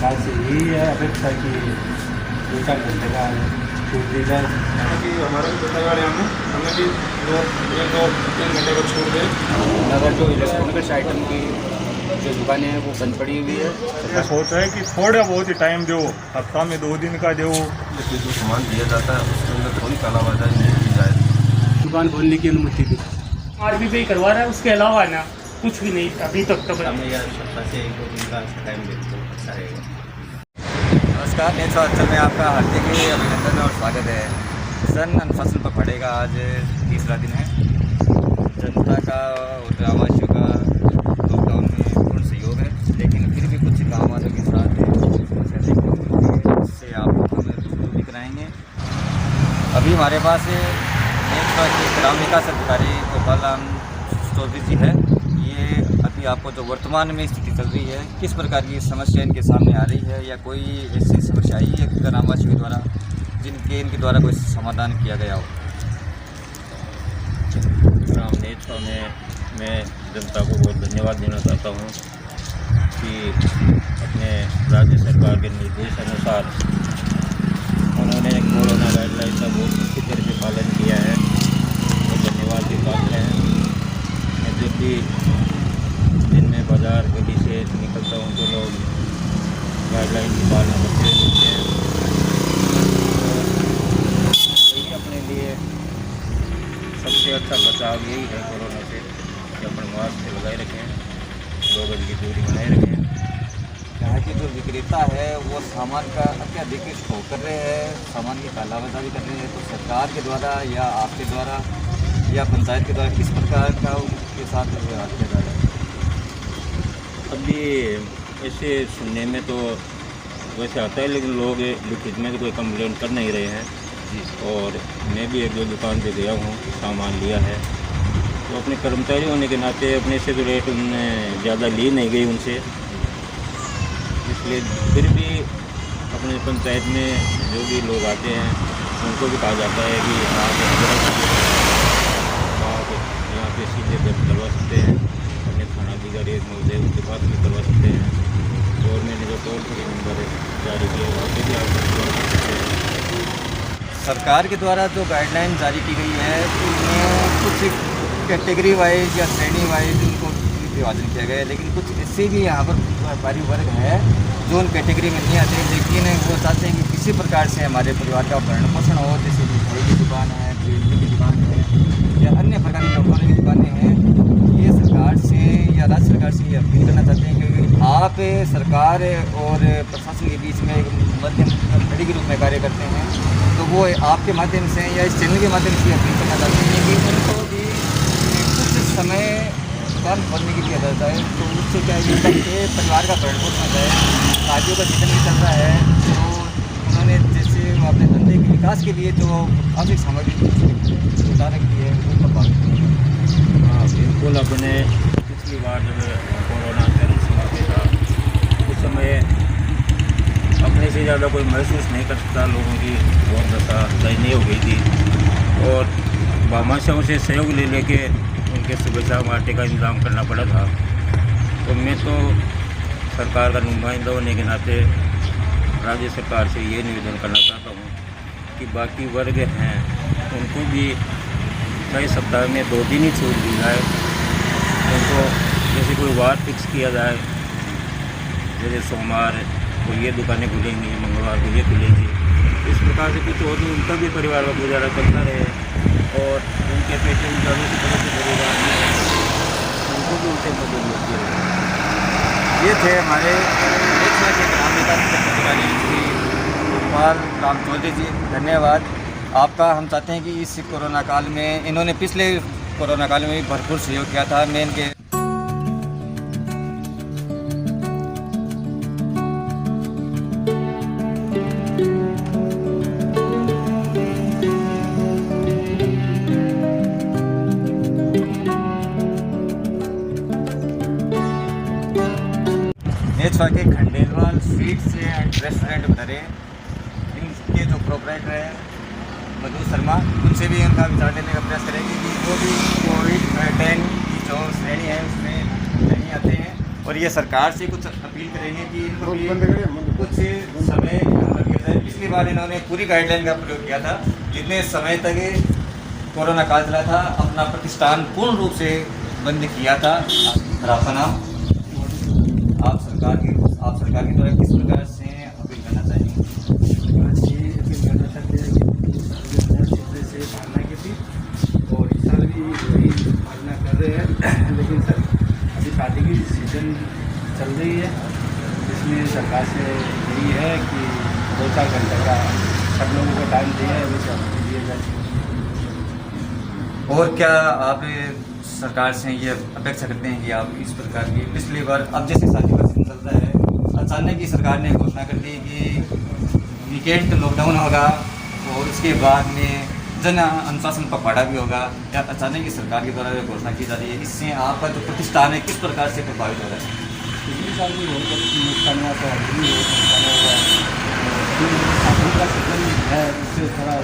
सरकार से यही है अपेक्षा कि 2-4 घंटे का छूट दी जाए कि हमारे चित्रगाड़ियों में हमें भी 2-3 घंटे को छूट दें। अगर जो इलेक्ट्रॉनिक्स आइटम की जो दुकानें हैं वो बंद पड़ी हुई है। ये सोच है कि थोड़ा बहुत ही टाइम दो, हफ्ता में 2 दिन का दो। जो सामान दिया जाता है उसके अंदर थोड़ी कालाबाजारी नहीं की जाए। दुकान खोलने की अनुमति दी। आरबीआई करवा रहा है, उसके अलावा ना कुछ भी नहीं अभी तक तो। हमें यह सप्ताह से 1-2 दिन का टाइम देते तो अच्छा रहेगा। नमस्कार, नेत्र अंचल में आपका हार्दिक अभिनंदन और स्वागत है। सन फसल पर पड़ेगा आज तीसरा दिन है। जनता का और ग्रामवासियों का लॉकडाउन में पूर्ण सहयोग है, लेकिन फिर भी कुछ गाँव वालों के साथ समस्या देखने को मिलती है, जिससे आपको हमें रूबरू भी कराएंगे। अभी हमारे पास नेत्र के ग्राम विकास अधिकारी गोपाल राम चौधरी जी है। ये अभी आपको जो वर्तमान में स्थिति चल रही है, किस प्रकार की समस्या इनके सामने आ रही है या कोई ऐसी समस्या आई है ग्रामवासियों के द्वारा इनके द्वारा कोई समाधान किया गया हो? ग्राम नेत्र में मैं जनता को बहुत धन्यवाद देना चाहता हूँ कि अपने राज्य सरकार के निर्देश अनुसार उन्होंने कोरोना गाइडलाइन का बहुत अच्छी तरह से पालन किया है और धन्यवाद के पात्र हैं। मैं जब भी दिन में बाज़ार गली से निकलता हूँ तो लोग गाइडलाइन की पालना करते हुए मिलते हैं। यही अपने लिए सबसे अच्छा बचाव यही है कोरोना से कि अपन मास्क लगाए रखें, 2 गज की दूरी बनाए रखें। यहाँ की जो विक्रेता है वो सामान का अत्याधिक स्टॉक कर रहे हैं, सामान की कालाबाजारी कर रहे हैं, तो सरकार के द्वारा या आपके द्वारा या पंचायत के द्वारा किस प्रकार का उनके साथ व्यवहार किया जा रहा है? अभी ऐसे सुनने में तो वैसे आता है, लेकिन लोग लिखित में तो कोई कंप्लेंट कर नहीं रहे हैं। और मैं भी 1-2 दुकान पे गया हूँ, सामान लिया है, तो अपने कर्मचारी होने के नाते अपने से तो रेट उनने ज़्यादा ली नहीं गई उनसे। इसलिए फिर भी अपने पंचायत में जो भी लोग आते हैं उनको भी कहा जाता है कि आप यहाँ पे सीधे दर्ज करवा सकते हैं, अपने थाना अधिकारी महोदय उनके पास भी करवा सकते हैं। गवर्नमेंट ने जो टोल फ्री नंबर जारी किया वहाँ पे भी आप करवा सकते हैं। सरकार के द्वारा जो गाइडलाइन जारी की गई है उनमें कुछ कैटेगरी वाइज या श्रेणी वाइज उनको विभाजन किया गया है, लेकिन कुछ ऐसे भी यहाँ पर व्यापारी वर्ग है जो उन कैटेगरी में नहीं आते, लेकिन वो चाहते हैं कि किसी प्रकार से हमारे परिवार का भरण पोषण हो, जैसे मिठाई की दुकान है, बिजली की दुकान है या अन्य प्रकार की इलेक्ट्रॉनिक की दुकानें हैं। ये सरकार से या राज्य सरकार से ये अपील करना चाहते हैं कि आप सरकार और प्रशासन के बीच में एक मध्यम कड़ी के रूप में कार्य करते हैं, तो वो आपके माध्यम से या इस चैनल के माध्यम से अपील करना चाहते हैं कि उनको भी कुछ समय दुकान खोलने के लिए जाता है, तो उससे क्या है कि परिवार का भरण पोषण होता है, शादियों का सीजन भी चल रहा है, तो उन्होंने जैसे अपने धंधे के विकास के लिए जो आर्थिक सामग्री उतार रखी है वो प्रभावित नहीं है। हाँ बिल्कुल, अपने पिछली बार जब कोरोना चरम सीमा पे था उस समय अपने से ज़्यादा कोई महसूस नहीं कर सकता, लोगों की बहुत दशा दयनीय हो गई थी और भामाशाहों से सहयोग ले लेके उनके सुविधा आटे का इंतजाम करना पड़ा था। तो मैं तो सरकार का नुमाइंदा होने के नाते राज्य सरकार से ये निवेदन करना चाहता हूँ कि बाकी वर्ग हैं उनको भी कई सप्ताह में 2 दिन ही छूट दी जाए। उनको जैसे कोई वार फिक्स किया जाए, जैसे सोमवार को ये दुकानें खुलेंगी, मंगलवार को ये खुलेंगी, इस प्रकार से कुछ और भी उनका भी परिवार का गुजारा चलता रहे और उनके पेशे उनकी तरह से परिवार उनको भी उनसे मदद मिलती रहे। ये थे हमारे नेत्र के ग्राम विकास अधिकारी श्री गोपाल राम चौधरी जी, धन्यवाद आपका। हम चाहते हैं कि इस कोरोना काल में इन्होंने पिछले कोरोना काल में भी भरपूर सहयोग किया था। मैं इनके नेत्र के खंडेलवाल स्वीट्स एंड रेस्टोरेंट बता इनके जो प्रोपराइटर है मधु शर्मा, उनसे भी उनका विचार लेने का प्रयास करेंगे कि जो भी कोविड-19 की जो श्रेणी है उसमें नहीं आते हैं, और ये सरकार से कुछ अपील करेंगे कि इनको भी कुछ समय लग गया था। पिछली बार इन्होंने पूरी गाइडलाइन का प्रयोग किया था। जितने समय तक कोरोना काल चला था अपना प्रतिष्ठान पूर्ण रूप से बंद किया था। और आपका नाम? आप सरकार के द्वारा किस प्रकार से अपील करना चाहेंगे? अच्छी अपील करना चाहते हैं कि क्षेत्र से पालना की थी और इस साल भी वही पालना कर रहे हैं। लेकिन सर अभी शादी की सीजन चल रही है, इसमें सरकार से यही है कि 2-4 घंटे का सब लोगों को टाइम दिया है, वैसे हमको दिया जाए। और क्या आप सरकार से ये अपेक्षा करते हैं कि आप इस प्रकार की पिछली बार अब जैसे शादी का सीजन चल रहा है, अचानक ही सरकार ने घोषणा कर दी कि वीकेंड लॉकडाउन होगा और उसके बाद में जन अनुशासन पखवाड़ा भी होगा, या अचानक ही सरकार के द्वारा घोषणा की जा रही है, इससे आपका जो प्रतिष्ठान है किस प्रकार से प्रभावित हो रहा है? पिछले साल भी बहुत नुकसान हुआ था, अभी भी बहुत नुकसान हुआ है। शादी का सीजन है, इससे थोड़ा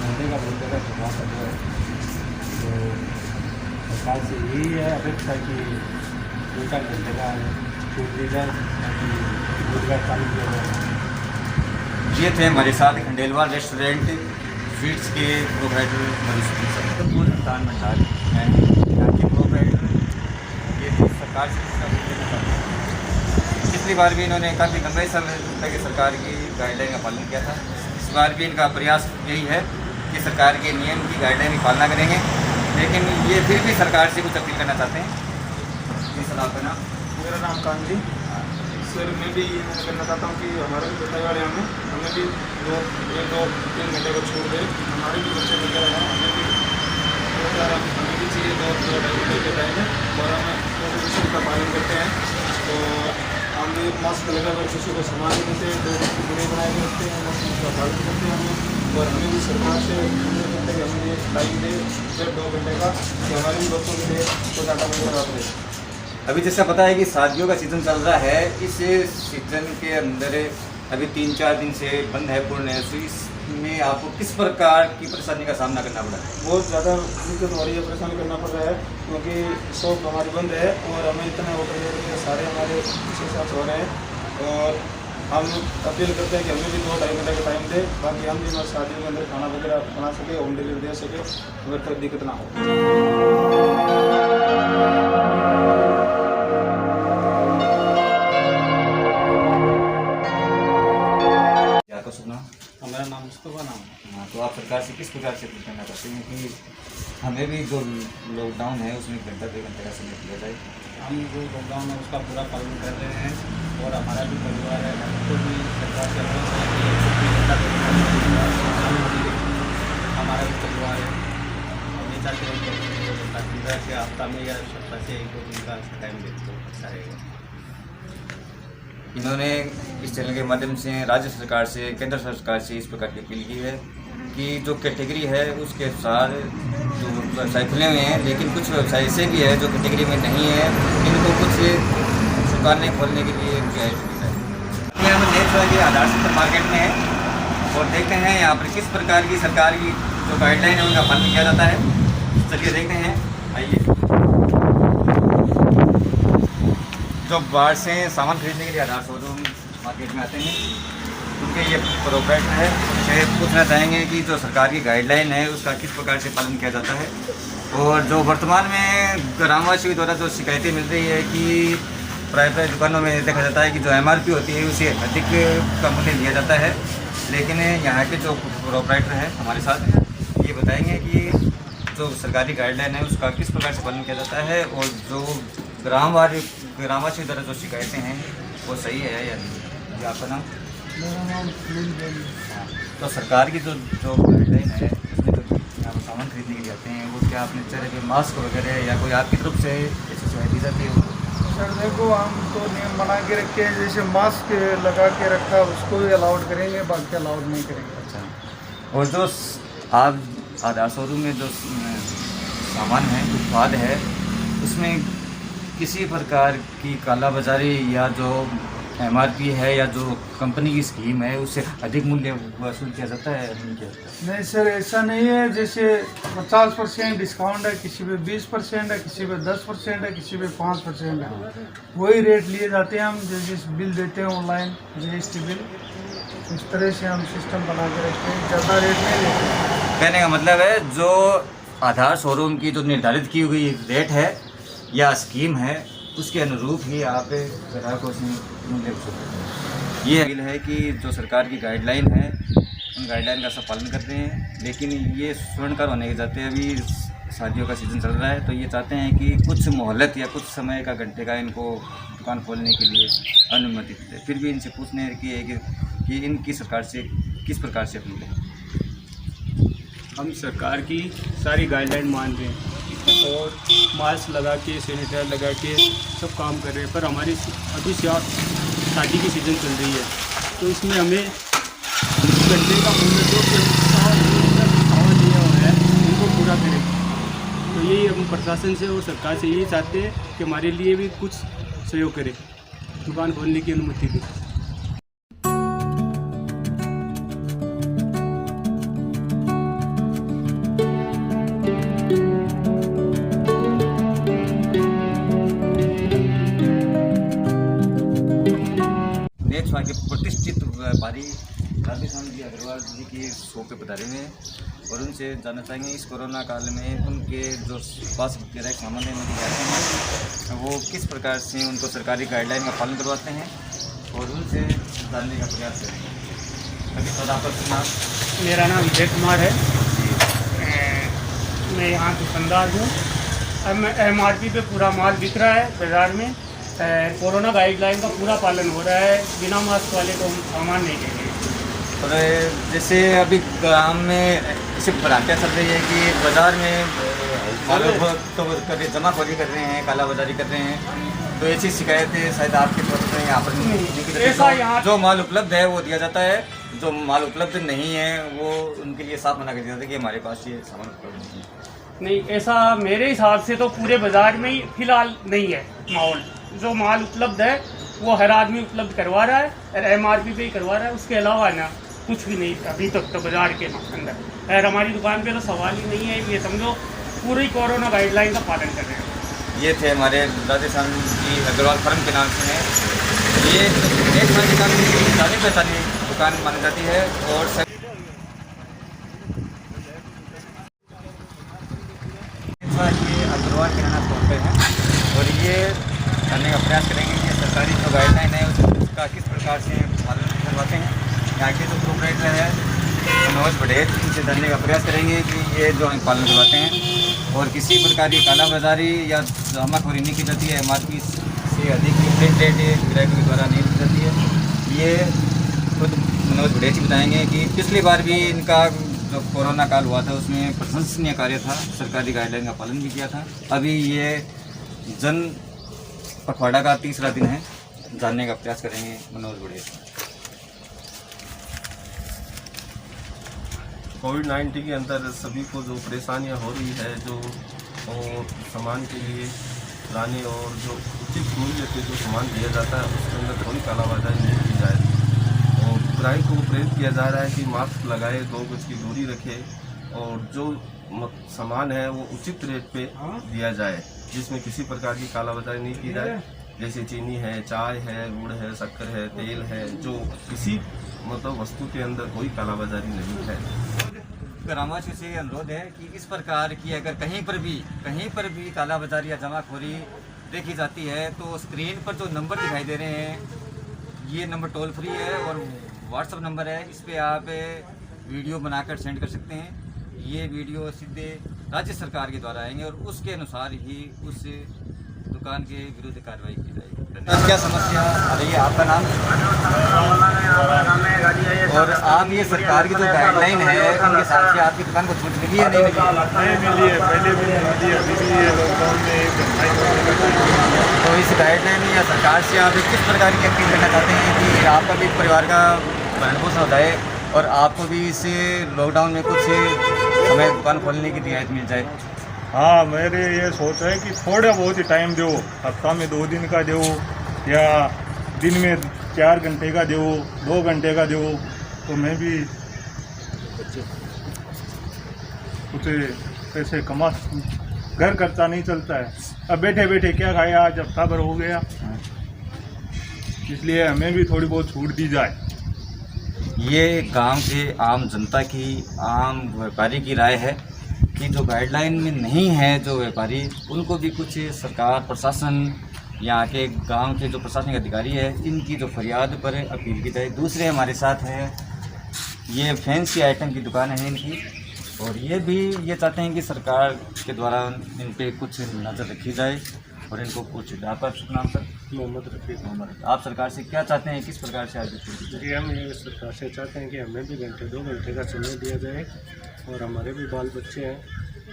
धंधे का बहुत ज़्यादा प्रभाव पड़ रहा है। तो सरकार से यही है अपेक्षा कि 2-4 घंटे का छूट दी जाए ताकि रोजगार चालू किया जाए। ये थे हमारे साथ खंडेलवाल रेस्टोरेंट स्वीट्स के प्रोप्राइटर मधुसूदन सर। तो पूर्ण स्थान भंडार है यहाँ के प्रोप्राइटर, ये तो सरकार से पिछली बार भी इन्होंने काफ़ी लंबे समय तक सरकार की गाइडलाइन का पालन किया था। इस बार भी इनका प्रयास यही है कि सरकार के नियम की गाइडलाइन की पालना करेंगे, लेकिन ये फिर भी सरकार से कुछ अपील करना चाहते हैं। जी सर, आपका नाम? मेरा नाम कांजी। सर मैं भी ये कहना चाहता हूँ कि हमारे भी गाड़ियों में हमें भी 2-3 घंटे को छूट दे। हमारे भी बच्चे वगैरह हैं, हमें भी चाहिए 2-2-2.5 घंटे के टाइम है और हम प्रोटेक्शन का पालन करते हैं। तो हम भी मास्क लगाकर शिशु को संभाल देते हैं, 2 बुरे बनाए हुए रखते हैं, मास्क का पालन करते हैं हमें। और हमें भी सरकार से कहते हैं कि हमें ये टाइम दे 1-2 घंटे का, कि हमारे भी बच्चों के लिए तो डाटा वगैरह आप दे। अभी जैसा पता है कि शादियों का सीज़न चल रहा है, इस सीज़न के अंदर अभी 3-4 दिन से बंद है पूर्ण। इसमें आपको किस प्रकार की परेशानी का सामना करना पड़ा है? बहुत ज़्यादा दिक्कत हो रही है, परेशान करना पड़ रहा है, क्योंकि शॉप हमारी बंद है और हमें इतने ऑर्डर सारे हमारे इसके साथ हो रहे हैं। और हम अपील करते हैं कि हमें भी 2-2.5 घंटे का टाइम दे, बाकी हम भी शादियों के अंदर खाना वगैरह बना सके, होम डिलीवरी दे सके, अगर तक दिक्कत ना हो। आपका शुभ नाम? हमारा नाम मुस्तफा नाम है। हाँ, तो आप सरकार से किस प्रकार से अपील करना चाहते हैं कि हमें भी जो लॉकडाउन है उसमें 1-2 घंटे का समय दिया जाए? हम जो लॉकडाउन है उसका पूरा पालन कर रहे हैं और हमारा भी परिवार है, हमको भी सरकार से अनुरोध है कि 1 घंटा हमारा भी परिवार है। हम ये चाहते हैं कि 15 से हफ्ता में या सप्ताह से 1-2 दिन का टाइम दे तो अच्छा रहेगा। इन्होंने इस चैनल के माध्यम से राज्य सरकार से, केंद्र सरकार से इस प्रकार की अपील की है कि जो कैटेगरी है उसके अनुसार जो व्यवसाय खुले हुए हैं, लेकिन कुछ व्यवसाय ऐसे भी है जो कैटेगरी में नहीं है, इनको कुछ दुकानें खोलने के लिए रियायत है। हम नेत्र के आधार सेंटर मार्केट में है और देखते हैं यहाँ पर किस प्रकार की सरकार की जो गाइडलाइन है उनका पालन किया जाता है। चलिए देखते हैं, आइए। जो बाहर से सामान खरीदने के लिए आधार शोरूम मार्केट में आते हैं, उनके ये प्रोप्राइटर है, उनसे पूछना चाहेंगे कि जो सरकार की गाइडलाइन है उसका किस प्रकार से पालन किया जाता है। और जो वर्तमान में ग्रामवासियों द्वारा जो शिकायतें मिल रही है कि प्राय दुकानों में देखा जाता है कि जो MRP होती है उसे अधिक का मूल्य लिया जाता है, लेकिन यहाँ के जो प्रोप्राइटर है हमारे साथ ये बताएंगे कि जो सरकारी गाइडलाइन है उसका किस प्रकार से पालन किया जाता है और जो ग्रामवासियों द्वारा जो शिकायतें हैं वो सही है या नहीं। जी, आपका नाम? मेरा नाम तो सरकार की जो गाइडलाइन है उसमें जो यहाँ पर सामान खरीदने के लिए आते हैं वो क्या अपने चेहरे पे मास्क वगैरह या कोई आपकी तरफ से ऐसी सुविधा दी जाती है? सर देखो, हम तो नियम बना के रखे हैं, जैसे मास्क लगा के रखा उसको भी अलाउड करेंगे, बाकी अलाउड नहीं करेंगे। अच्छा, और जो आप आधार शोरूम में जो सामान है, उत्पाद है, उसमें किसी प्रकार की कालाबाजारी या जो MRP है या जो कंपनी की स्कीम है उससे अधिक मूल्य वसूल किया जाता है नहीं किया जाता? नहीं सर, ऐसा नहीं है। जैसे 50% डिस्काउंट है, किसी पे 20% है, किसी पे 10% है, किसी पे 5% है। वही रेट लिए जाते हैं हम, जैसे बिल देते हैं ऑनलाइन GST बिल, इस तरह से हम सिस्टम बना के रखते हैं, ज़्यादा रेट नहीं लेते। कहने का मतलब है जो आधार शोरूम की जो निर्धारित की हुई रेट है या स्कीम है उसके अनुरूप ही आप ग्राहकों से मूल्य वसूल करते हैं। ये अपील है कि जो सरकार की गाइडलाइन है उन गाइडलाइन का सब पालन करते हैं, लेकिन ये स्वर्णकार होने के जाते अभी शादियों का सीज़न चल रहा है तो ये चाहते हैं कि कुछ मोहलत या कुछ समय का घंटे का इनको दुकान खोलने के लिए अनुमति देते। फिर भी इनसे पूछने की है कि इनकी सरकार से किस प्रकार से अपील है। हम सरकार की सारी गाइडलाइन मान रहे हैं और मास्क लगा के सैनिटाइजर लगा के सब काम कर रहे हैं, पर हमारी अभी शादी की सीज़न चल रही है तो इसमें हमें घंटे का मूल्य जो सवाल लिया हुआ है उनको पूरा करें। तो यही हम प्रशासन से और सरकार से यही चाहते हैं कि हमारे लिए भी कुछ सहयोग करें, दुकान खोलने की अनुमति दें। नेत्र के प्रतिष्ठित व्यापारी राधेश्याम जी अग्रवाल जी की शो पे बता रहे हैं और उनसे जानना चाहेंगे इस कोरोना काल में उनके जो पास ग्राहक सामान लेने के आते हैं वो किस प्रकार से उनको सरकारी गाइडलाइन का पालन करवाते हैं और उनसे जानने का प्रयास करेंगे। अभी सर आपका नाम? मेरा नाम विजय कुमार है, मैं यहाँ दुकानदार हूँ। MRP पे पूरा माल बिक रहा है बाज़ार में। कोरोना गाइडलाइन का पूरा पालन हो रहा है, बिना मास्क वाले को हम सामान नहीं देंगे। और जैसे अभी ग्राम में ऐसी भ्रांतियाँ चल रही है कि बाज़ार में मालों तो जमाखोरी कर रहे हैं, काला बाजारी कर रहे हैं, तो ऐसी शिकायतें शायद आपके तरफ से यहाँ पर ऐसा यहाँ जो माल उपलब्ध है वो दिया जाता है, जो माल उपलब्ध नहीं है वो उनके लिए साफ मना कर दिया जाता है कि हमारे पास ये सामान उपलब्ध नहीं है। नहीं, ऐसा मेरे हिसाब से तो पूरे बाज़ार में ही फिलहाल नहीं है माहौल। जो माल उपलब्ध है वो हर आदमी उपलब्ध करवा रहा है और MRP पे ही करवा रहा है, उसके अलावा ना कुछ भी नहीं अभी तक तो बाज़ार के अंदर। और हमारी दुकान पे तो सवाल ही नहीं है, ये समझो पूरी कोरोना गाइडलाइन का पालन कर रहे हैं। ये थे हमारे राधेश्याम जी अग्रवाल फर्म के नाम से हैं। ये एक साल की जानी पहचानी दुकान मानी जाती है और ये अग्रवाल के नाम पर हैं और ये जानने का प्रयास करेंगे कि सरकारी जो गाइडलाइन है उसका किस प्रकार से पालन करवाते हैं। यहाँ के जो प्रोपराइटर है मनोज बड़ेल, इनसे जानने का प्रयास करेंगे कि ये जो हम पालन करवाते हैं और किसी प्रकार की कालाबाजारी या जमाखोरी नहीं की जाती है, MRP से अधिक प्रिंट रेट ग्राहकों के द्वारा नहीं दी जाती है। ये खुद मनोज बड़ेल जी बताएंगे कि पिछली बार भी इनका जो कोरोना काल हुआ था उसमें प्रशंसनीय कार्य था, सरकारी गाइडलाइन का पालन भी किया था। अभी ये जन पखवाड़ा का तीसरा दिन है, जानने का प्रयास करेंगे मनोज बड़ेल। कोविड-19 के अंदर सभी को जो परेशानियां हो रही है, जो और सामान के लिए लाने और जो उचित मूल्य पे जो सामान दिया जाता है उसके अंदर थोड़ी कालाबाजारी नहीं की जाए और ग्राहकों को प्रेरित किया जा रहा है कि मास्क लगाए, 2 गज की दूरी रखे और जो सामान है वो उचित रेट पे दिया जाए, जिसमें किसी प्रकार की कालाबाजारी नहीं की जाए। जैसे चीनी है, चाय है, गुड़ है, शक्कर है, तेल है, जो किसी वस्तु के अंदर कोई कालाबाजारी नहीं है। ग्रामवासियों से अनुरोध है कि इस प्रकार की अगर कहीं पर भी कालाबाजारी या जमाखोरी देखी जाती है तो स्क्रीन पर जो नंबर दिखाई दे रहे हैं, ये नंबर टोल फ्री है और व्हाट्सएप नंबर है, इस पर आप वीडियो बनाकर सेंड कर सकते हैं। ये वीडियो सीधे राज्य सरकार के द्वारा आएंगे और उसके अनुसार ही उस दुकान के विरुद्ध कार्रवाई की जाएगी। क्या समस्या आ रही है? आपका नाम और आप ये सरकार की जो गाइडलाइन है उनके हिसाब से आपकी दुकान को छूट मिली है नहीं मिली? नहीं मिली है, पहले भी नहीं मिली है, अभी भी ये लॉकडाउन में तो इस गाइडलाइन या सरकार से आप किस प्रकार की अपील करना चाहते हैं कि आपका भी परिवार का भरण पोषण हो जाए और आपको भी इस लॉकडाउन में कुछ समय दुकान खोलने की रियायत मिल जाए? हाँ, मेरे ये सोच है कि थोड़ा बहुत ही टाइम दो, हफ्ता में 2 दिन का दो या दिन में 4 घंटे का दो 2 घंटे का दो, तो मैं भी कुछ पैसे कमा सकूं। घर खर्चा नहीं चलता है, अब बैठे बैठे क्या खाया, आज हफ्ता भर हो गया, इसलिए हमें भी थोड़ी बहुत छूट दी जाए। ये गांव के आम जनता की, आम व्यापारी की राय है कि जो गाइडलाइन में नहीं है जो व्यापारी, उनको भी कुछ सरकार, प्रशासन, यहाँ के गांव के जो प्रशासनिक अधिकारी है, इनकी जो फरियाद पर अपील की जाए। दूसरे हमारे साथ हैं, ये फैंसी आइटम की दुकान है इनकी, और ये भी ये चाहते हैं कि सरकार के द्वारा इन पे कुछ नज़र रखी जाए और इनको कुछ। आपका शुभ नाम सर? मोहम्मद रफीक। मोहम्मद, आप सरकार से क्या चाहते हैं, किस प्रकार से आगे बढ़ें? जी, हम ये सरकार से चाहते हैं कि हमें भी 2 घंटे का समय दिया जाए, और हमारे भी बाल बच्चे हैं,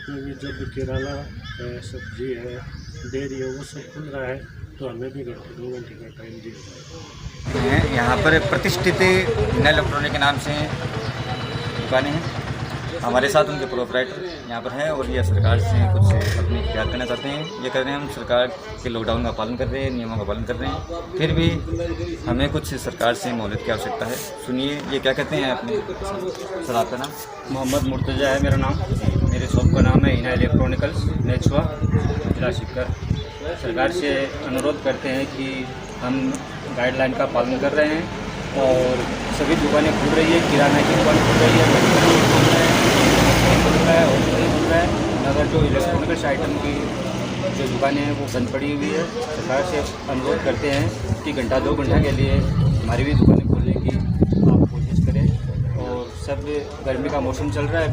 क्योंकि जब किराना है, सब्जी है, डेयरी है, वो सब खुल रहा है, तो हमें भी 2 घंटे का टाइम दिया जाए। यहाँ पर प्रतिष्ठित हिना इलेक्ट्रॉनिक के नाम से दुकानें हैं, हमारे साथ उनके प्रोपराइटर यहाँ पर हैं, और ये सरकार से कुछ अपनी फरियाद करना चाहते हैं। ये कर रहे हैं, हम सरकार के लॉकडाउन का पालन कर रहे हैं, नियमों का पालन कर रहे हैं, फिर भी हमें कुछ सरकार से मोहलत की आवश्यकता है। सुनिए ये क्या कहते हैं अपने। सर आपका नाम? मोहम्मद मुर्तज़ा है मेरा नाम। मेरे शॉप का नाम है हिना इलेक्ट्रॉनिकल्स, नेचुआ, जिला शिकर। सरकार से अनुरोध करते हैं कि हम गाइडलाइन का पालन कर रहे हैं, और सभी दुकानें खुल रही है, किराना की दुकान खुल रही है, मेडिकल खुल रहा है, हॉस्पिटल खुल रहा है, मगर जो इलेक्ट्रॉनिक्स आइटम की जो दुकानें हैं वो बंद पड़ी हुई है। सरकार से अनुरोध करते हैं कि 1-2 घंटा के लिए हमारी भी दुकानें खोलने की आप कोशिश करें। और सब गर्मी का मौसम चल रहा है,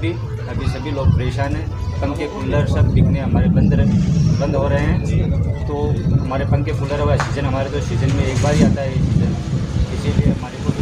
अभी सभी लोग परेशान हैं, पंखे कूलर सब बिकने हमारे बंद हो रहे हैं। तो हमारे पंखे कूलर हुआ सीज़न, हमारे तो सीज़न में एक बार ही आता है ये सीज़न, इसीलिए हमारे को